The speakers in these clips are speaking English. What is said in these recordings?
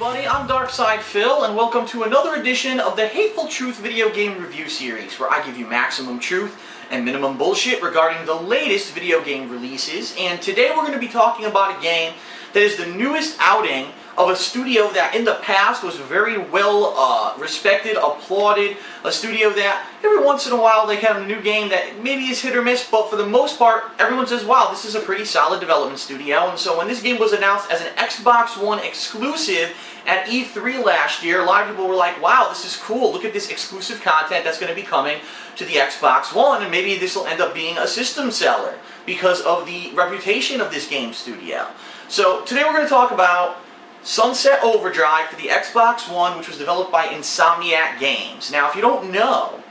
everybody, I'm Darkside Phil, and welcome to another edition of the Hateful Truth video game review series, where I give you maximum truth and minimum bullshit regarding the latest video game releases. And today we're going to be talking about a game that is the newest outing of a studio that in the past was very well respected, applauded, a studio that every once in a while they have a new game that maybe is hit or miss, but for the most part everyone says, wow, this is a pretty solid development studio. And so when this game was announced as an Xbox One exclusive at E3 last year, a lot of people were like, wow, this is cool, look at this exclusive content that's going to be coming to the Xbox One, and maybe this will end up being a system seller because of the reputation of this game studio. So today we're going to talk about Sunset Overdrive for the Xbox One, which was developed by Insomniac Games. Now, if you don't know,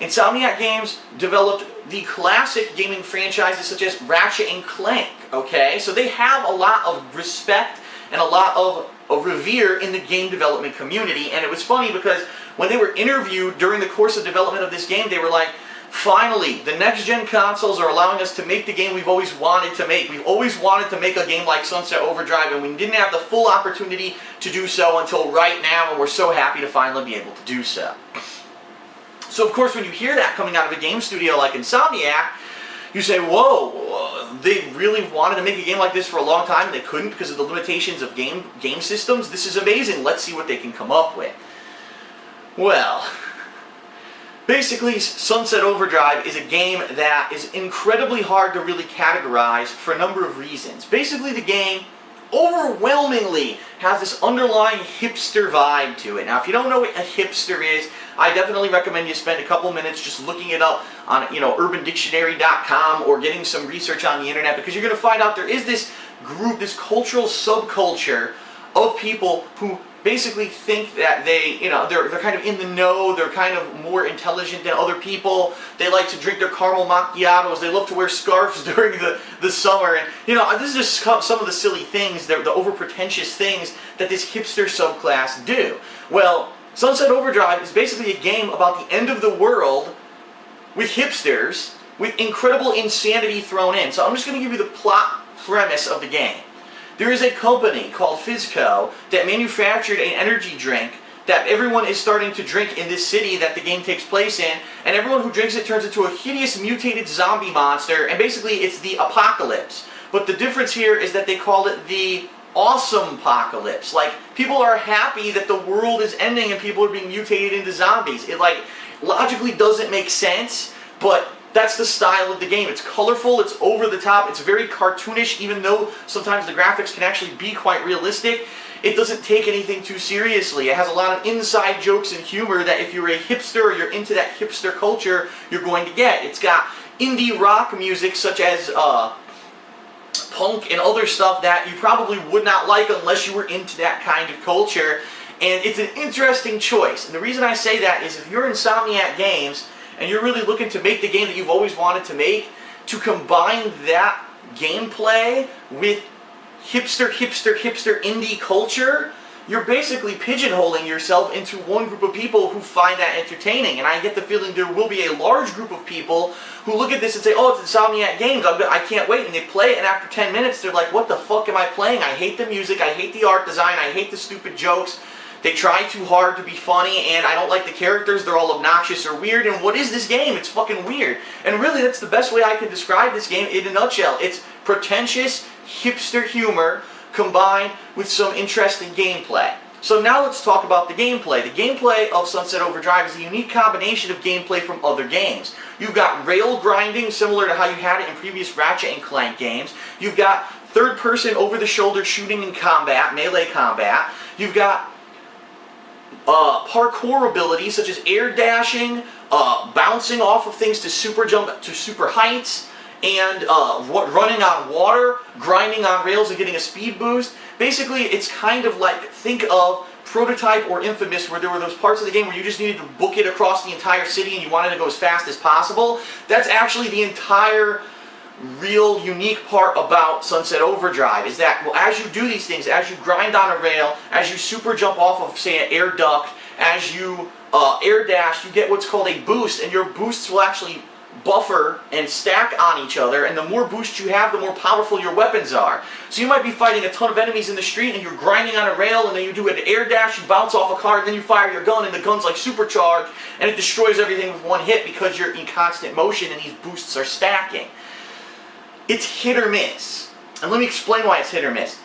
Insomniac Games developed the classic gaming franchises such as Ratchet and Clank, okay? So they have a lot of respect and a lot of revere in the game development community, and it was funny because when they were interviewed during the course of development of this game, they were like, finally, the next-gen consoles are allowing us to make the game we've always wanted to make. We've always wanted to make a game like Sunset Overdrive, and we didn't have the full opportunity to do so until right now, and we're so happy to finally be able to do so. So, of course, when you hear that coming out of a game studio like Insomniac, you say, whoa, they really wanted to make a game like this for a long time, and they couldn't because of the limitations of game systems? This is amazing. Let's see what they can come up with. Well, basically, Sunset Overdrive is a game that is incredibly hard to really categorize for a number of reasons. Basically, the game overwhelmingly has this underlying hipster vibe to it. Now, if you don't know what a hipster is, I definitely recommend you spend a couple minutes just looking it up on, urbandictionary.com or getting some research on the internet, because you're going to find out there is this group, this cultural subculture of people who basically think that they're kind of in the know, they're kind of more intelligent than other people, they like to drink their caramel macchiatos, they love to wear scarves during the summer, and this is just some of the silly things, the overpretentious things that this hipster subclass do. Well, Sunset Overdrive is basically a game about the end of the world with hipsters, with incredible insanity thrown in. So I'm just going to give you the plot premise of the game. There is a company called Fizco that manufactured an energy drink that everyone is starting to drink in this city that the game takes place in, and everyone who drinks it turns into a hideous mutated zombie monster, and basically it's the apocalypse. But the difference here is that they call it the awesome apocalypse. Like, people are happy that the world is ending and people are being mutated into zombies. It logically doesn't make sense, but that's the style of the game. It's colorful, it's over the top, it's very cartoonish, even though sometimes the graphics can actually be quite realistic. It doesn't take anything too seriously. It has a lot of inside jokes and humor that if you're a hipster or you're into that hipster culture, you're going to get. It's got indie rock music such as punk and other stuff that you probably would not like unless you were into that kind of culture. And it's an interesting choice. And the reason I say that is if you're Insomniac Games and you're really looking to make the game that you've always wanted to make, to combine that gameplay with hipster indie culture, you're basically pigeonholing yourself into one group of people who find that entertaining. And I get the feeling there will be a large group of people who look at this and say, oh, it's Insomniac Games, I can't wait, and they play it, and after 10 minutes they're like, what the fuck am I playing? I hate the music, I hate the art design, I hate the stupid jokes. They try too hard to be funny, and I don't like the characters, they're all obnoxious or weird, and what is this game? It's fucking weird. And really, that's the best way I can describe this game in a nutshell. It's pretentious, hipster humor combined with some interesting gameplay. So now let's talk about the gameplay. The gameplay of Sunset Overdrive is a unique combination of gameplay from other games. You've got rail grinding, similar to how you had it in previous Ratchet and Clank games. You've got third-person, over-the-shoulder shooting and combat, melee combat. You've got parkour abilities such as air dashing, bouncing off of things to super jump to super heights, and running on water, grinding on rails and getting a speed boost. Basically, it's kind of like, think of Prototype or Infamous, where there were those parts of the game where you just needed to book it across the entire city and you wanted to go as fast as possible. That's actually the entire real unique part about Sunset Overdrive, is that, well, as you do these things, as you grind on a rail, as you super jump off of, say, an air duct, as you air dash, you get what's called a boost, and your boosts will actually buffer and stack on each other, and the more boost you have, the more powerful your weapons are. So you might be fighting a ton of enemies in the street, and you're grinding on a rail, and then you do an air dash, you bounce off a car, and then you fire your gun, and the gun's like supercharged, and it destroys everything with one hit because you're in constant motion and these boosts are stacking. It's hit or miss. And let me explain why it's hit or miss.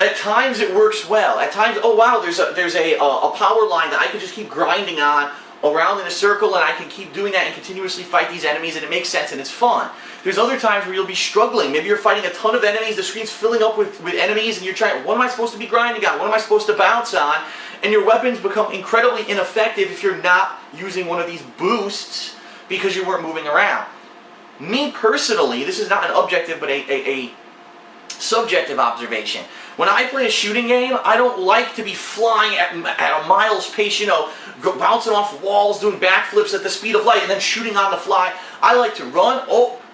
At times it works well. At times, oh wow, there's a power line that I can just keep grinding on around in a circle, and I can keep doing that and continuously fight these enemies, and it makes sense and it's fun. There's other times where you'll be struggling. Maybe you're fighting a ton of enemies, the screen's filling up with enemies, and you're trying, what am I supposed to be grinding on? What am I supposed to bounce on? And your weapons become incredibly ineffective if you're not using one of these boosts because you weren't moving around. Me personally, this is not an objective but a subjective observation. When I play a shooting game, I don't like to be flying at a mile's pace, you know, bouncing off walls, doing backflips at the speed of light, and then shooting on the fly. I like to run,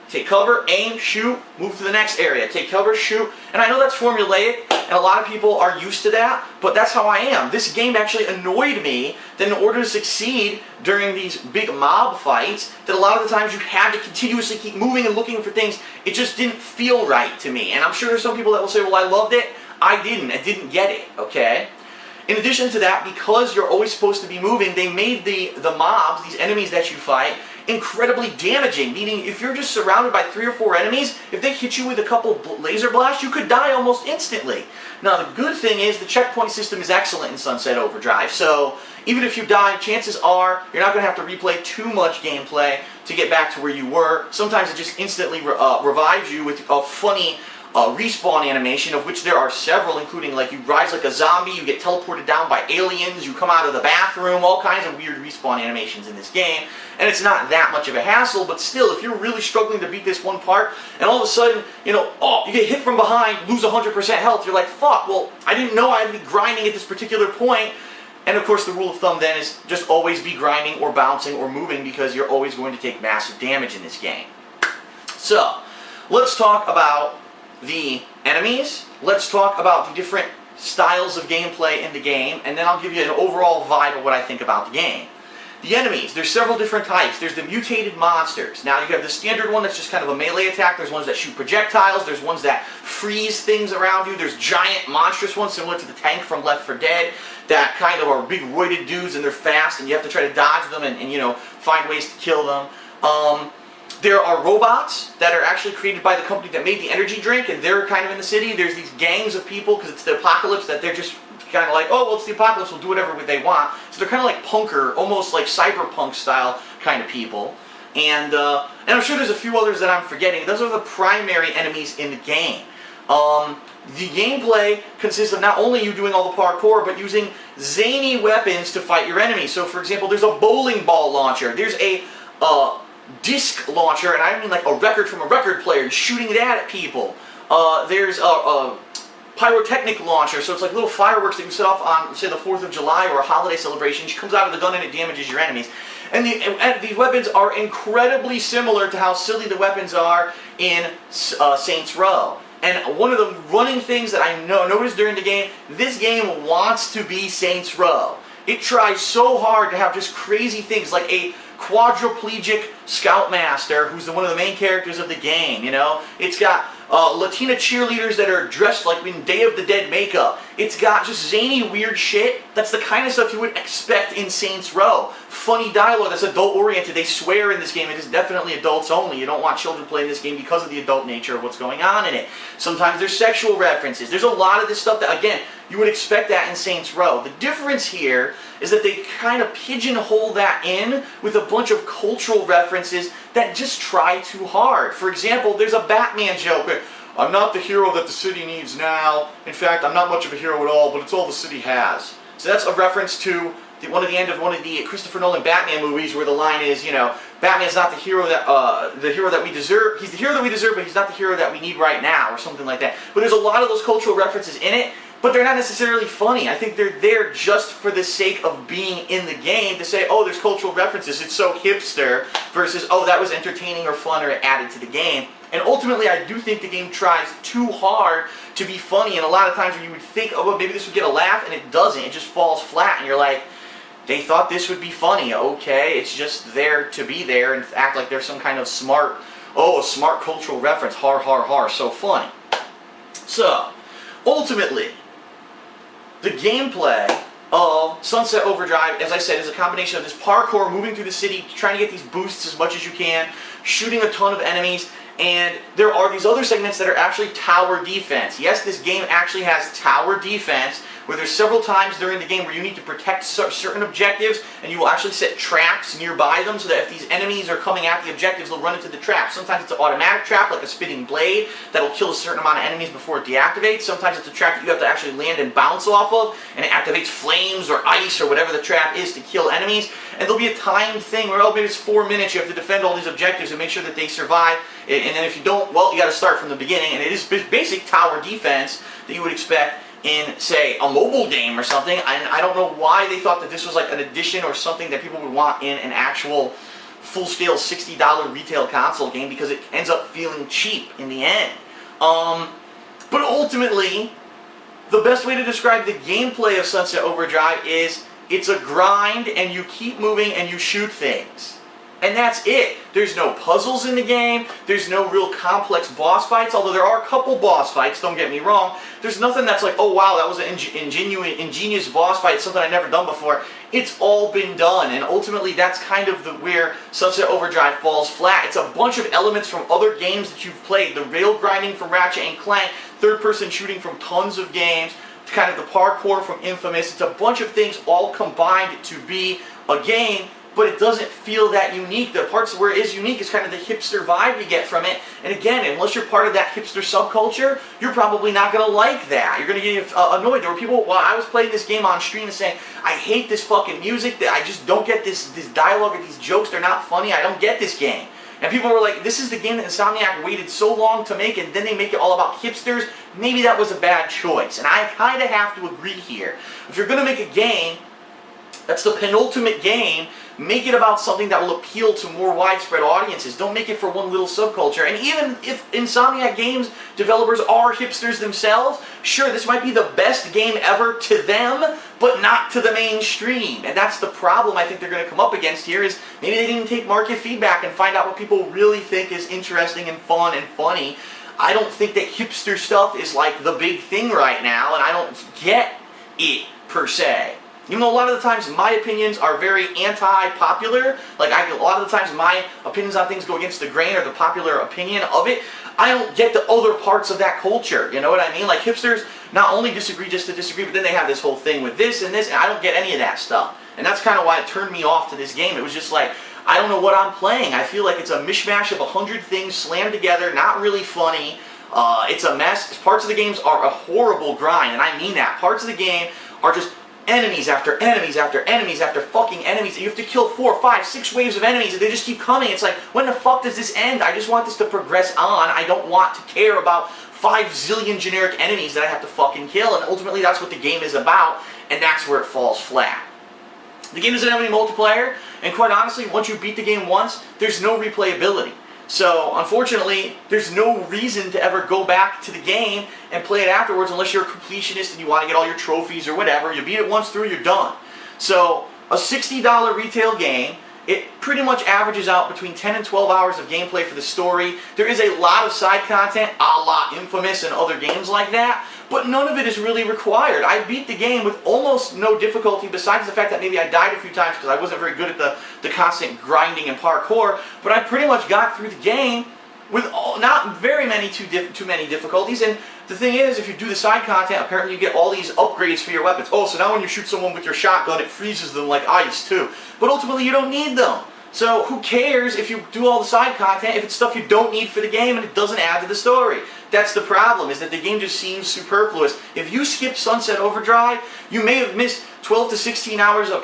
take cover, aim, shoot, move to the next area, take cover, shoot. And I know that's formulaic, and a lot of people are used to that, but that's how I am. This game actually annoyed me that in order to succeed during these big mob fights, that a lot of the times you had to continuously keep moving and looking for things. It just didn't feel right to me. And I'm sure there's some people that will say, well, I loved it. I didn't get it, okay? In addition to that, because you're always supposed to be moving, they made the mobs, these enemies that you fight, incredibly damaging, meaning if you're just surrounded by 3 or 4 enemies, if they hit you with a couple laser blasts, you could die almost instantly. Now the good thing is the checkpoint system is excellent in Sunset Overdrive, so even if you die, chances are you're not going to have to replay too much gameplay to get back to where you were. Sometimes it just instantly revives you with a funny respawn animation, of which there are several, including like you rise like a zombie, you get teleported down by aliens, you come out of the bathroom, all kinds of weird respawn animations in this game. And it's not that much of a hassle, but still, if you're really struggling to beat this one part, and all of a sudden, you know, you get hit from behind, lose 100% health, you're like, fuck, well, I didn't know I had to be grinding at this particular point. And of course, the rule of thumb then is just always be grinding or bouncing or moving, because you're always going to take massive damage in this game. So, let's talk about the enemies, let's talk about the different styles of gameplay in the game, and then I'll give you an overall vibe of what I think about the game. The enemies, there's several different types. There's the mutated monsters. Now you have the standard one that's just kind of a melee attack, there's ones that shoot projectiles, there's ones that freeze things around you, there's giant monstrous ones similar to the tank from Left 4 Dead that kind of are big roided dudes and they're fast and you have to try to dodge them and you know, find ways to kill them. There are robots that are actually created by the company that made the energy drink, and they're kind of in the city. There's these gangs of people, because it's the apocalypse, that they're just kind of like, oh, well, it's the apocalypse, we'll do whatever they want. So they're kind of like punker, almost like cyberpunk style kind of people. And I'm sure there's a few others that I'm forgetting. Those are the primary enemies in the game. The gameplay consists of not only you doing all the parkour, but using zany weapons to fight your enemies. So, for example, there's a bowling ball launcher. There's a disc launcher, and I mean like a record from a record player, and shooting that at people. There's a pyrotechnic launcher, so it's like little fireworks that you set off on, say, the 4th of July or a holiday celebration. She comes out of the gun and it damages your enemies. And these weapons are incredibly similar to how silly the weapons are in Saints Row. And one of the running things that I noticed during the game, this game wants to be Saints Row. It tries so hard to have just crazy things like a quadriplegic scoutmaster who's one of the main characters of the game, you know. It's got Latina cheerleaders that are dressed like in Day of the Dead makeup. It's got just zany weird shit. That's the kind of stuff you would expect in Saints Row. Funny dialogue that's adult oriented. They swear in this game. It is definitely adults only. You don't want children playing this game because of the adult nature of what's going on in it. Sometimes there's sexual references. There's a lot of this stuff that, again, you would expect that in Saints Row. The difference here is that they kind of pigeonhole that in with a bunch of cultural references that just try too hard. For example, there's a Batman joke where, I'm not the hero that the city needs now. In fact, I'm not much of a hero at all, but it's all the city has. So that's a reference to the end of one of the Christopher Nolan Batman movies, where the line is, you know, Batman's not the hero that we deserve. He's the hero that we deserve, but he's not the hero that we need right now, or something like that. But there's a lot of those cultural references in it, but they're not necessarily funny. I think they're there just for the sake of being in the game, to say, oh, there's cultural references, it's so hipster, versus, oh, that was entertaining or fun or added to the game. And ultimately, I do think the game tries too hard to be funny, and a lot of times where you would think, oh, well, maybe this would get a laugh, and it doesn't. It just falls flat, and you're like, They thought this would be funny. Okay, it's just there to be there and act like there's some kind of smart, a smart cultural reference. Har, har, har. So funny. So, ultimately, the gameplay of Sunset Overdrive, as I said, is a combination of this parkour, moving through the city, trying to get these boosts as much as you can, shooting a ton of enemies, and there are these other segments that are actually tower defense. Yes, this game actually has tower defense, where there's several times during the game where you need to protect certain objectives, and you will actually set traps nearby them so that if these enemies are coming at the objectives, they'll run into the trap. Sometimes it's an automatic trap, like a spinning blade, that'll kill a certain amount of enemies before it deactivates. Sometimes it's a trap that you have to actually land and bounce off of, and it activates flames or ice or whatever the trap is to kill enemies. And there'll be a timed thing where, maybe it's 4 minutes, you have to defend all these objectives and make sure that they survive. And then if you don't, well, you got to start from the beginning. And it is basic tower defense that you would expect in, say, a mobile game or something. And I don't know why they thought that this was like an addition or something that people would want in an actual full-scale $60 retail console game, because it ends up feeling cheap in the end. But ultimately, the best way to describe the gameplay of Sunset Overdrive is it's a grind and you keep moving and you shoot things. And that's it. There's no puzzles in the game. There's no real complex boss fights, although there are a couple boss fights, don't get me wrong. There's nothing that's like, oh wow, that was an ingenious boss fight, something I've never done before. It's all been done, and ultimately that's kind of where Sunset Overdrive falls flat. It's a bunch of elements from other games that you've played. The rail grinding from Ratchet and Clank, third-person shooting from tons of games, kind of the parkour from Infamous. It's a bunch of things all combined to be a game, but it doesn't feel that unique. The parts where it is unique is kind of the hipster vibe you get from it. And again, unless you're part of that hipster subculture, you're probably not going to like that. You're going to get annoyed. There were people, while I was playing this game on stream, and saying, I hate this fucking music, that I just don't get this dialogue or these jokes, they're not funny, I don't get this game. And people were like, this is the game that Insomniac waited so long to make, and then they make it all about hipsters. Maybe that was a bad choice. And I kind of have to agree here. If you're going to make a game that's the penultimate game, make it about something that will appeal to more widespread audiences. Don't make it for one little subculture. And even if Insomniac Games developers are hipsters themselves, sure, this might be the best game ever to them, but not to the mainstream. And that's the problem I think they're going to come up against here, is maybe they didn't take market feedback and find out what people really think is interesting and fun and funny. I don't think that hipster stuff is like the big thing right now, and I don't get it per se. Even though a lot of the times my opinions are very anti-popular, like a lot of the times my opinions on things go against the grain or the popular opinion of it, I don't get the other parts of that culture, you know what I mean? Like hipsters not only disagree just to disagree, but then they have this whole thing with this, and I don't get any of that stuff. And that's kind of why it turned me off to this game. It was just like, I don't know what I'm playing. I feel like it's a mishmash of 100 things slammed together, not really funny. It's a mess. Parts of the games are a horrible grind, and I mean that. Parts of the game are just enemies after enemies after enemies after fucking enemies, and you have to kill 4, 5, 6 waves of enemies, and they just keep coming. It's like, when the fuck does this end? I just want this to progress on. I don't want to care about 5 zillion generic enemies that I have to fucking kill, and ultimately that's what the game is about, and that's where it falls flat. The game doesn't have any multiplayer, and quite honestly, once you beat the game once, there's no replayability. So, unfortunately, there's no reason to ever go back to the game and play it afterwards unless you're a completionist and you want to get all your trophies or whatever. You beat it once through, you're done. So, a $60 retail game, it pretty much averages out between 10 and 12 hours of gameplay for the story. There is a lot of side content, a la Infamous and other games like that, but none of it is really required. I beat the game with almost no difficulty, besides the fact that maybe I died a few times because I wasn't very good at the constant grinding and parkour, but I pretty much got through the game with not very many too many difficulties. And the thing is, if you do the side content, apparently you get all these upgrades for your weapons. Oh, so now when you shoot someone with your shotgun, it freezes them like ice too. But ultimately you don't need them. So who cares if you do all the side content if it's stuff you don't need for the game and it doesn't add to the story? That's the problem, is that the game just seems superfluous. If you skip Sunset Overdrive, you may have missed 12 to 16 hours of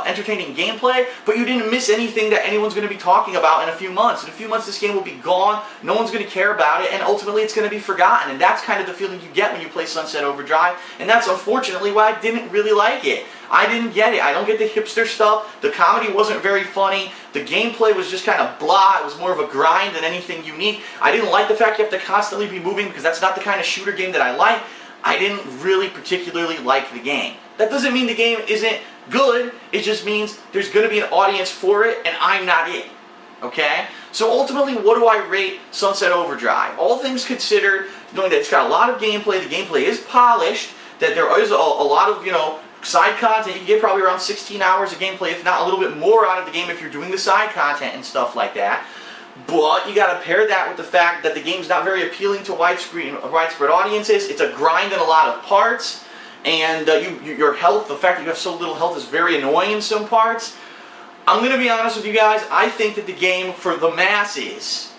entertaining gameplay, but you didn't miss anything that anyone's going to be talking about in a few months. In a few months this game will be gone, no one's going to care about it, and ultimately it's going to be forgotten. And that's kind of the feeling you get when you play Sunset Overdrive, and that's unfortunately why I didn't really like it. I didn't get it. I don't get the hipster stuff. The comedy wasn't very funny. The gameplay was just kind of blah. It was more of a grind than anything unique. I didn't like the fact you have to constantly be moving, because that's not the kind of shooter game that I like. I didn't really particularly like the game. That doesn't mean the game isn't good. It just means there's going to be an audience for it, and I'm not it. Okay? So ultimately, what do I rate Sunset Overdrive? All things considered, knowing that it's got a lot of gameplay, the gameplay is polished, that there is a lot of, side content. You can get probably around 16 hours of gameplay, if not a little bit more out of the game if you're doing the side content and stuff like that. But you got to pair that with the fact that the game's not very appealing to widespread audiences. It's a grind in a lot of parts, and your health, the fact that you have so little health, is very annoying in some parts. I'm going to be honest with you guys. I think that the game, for the masses,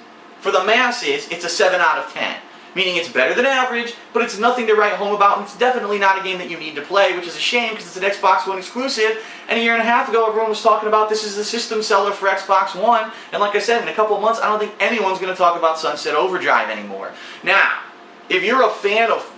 it's a 7 out of 10. Meaning it's better than average, but it's nothing to write home about, and it's definitely not a game that you need to play, which is a shame because it's an Xbox One exclusive, and a year and a half ago everyone was talking about this is the system seller for Xbox One, and like I said, in a couple of months I don't think anyone's going to talk about Sunset Overdrive anymore. Now, if you're a fan of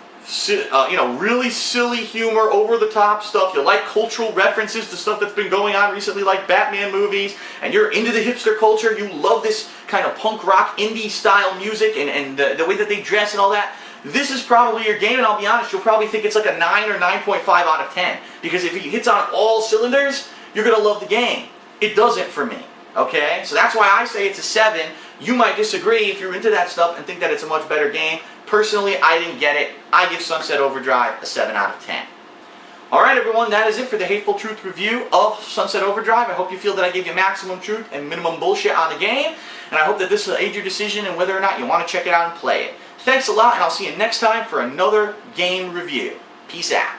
really silly humor, over-the-top stuff, you like cultural references to stuff that's been going on recently like Batman movies, and you're into the hipster culture, you love this kind of punk rock indie style music and the way that they dress and all that, this is probably your game, and I'll be honest, you'll probably think it's like a 9 or 9.5 out of 10, because if it hits on all cylinders, you're going to love the game. It doesn't for me, okay? So that's why I say it's a 7. You might disagree if you're into that stuff and think that it's a much better game. Personally, I didn't get it. I give Sunset Overdrive a 7 out of 10. Alright everyone, that is it for the Hateful Truth review of Sunset Overdrive. I hope you feel that I gave you maximum truth and minimum bullshit on the game, and I hope that this will aid your decision in whether or not you want to check it out and play it. Thanks a lot, and I'll see you next time for another game review. Peace out.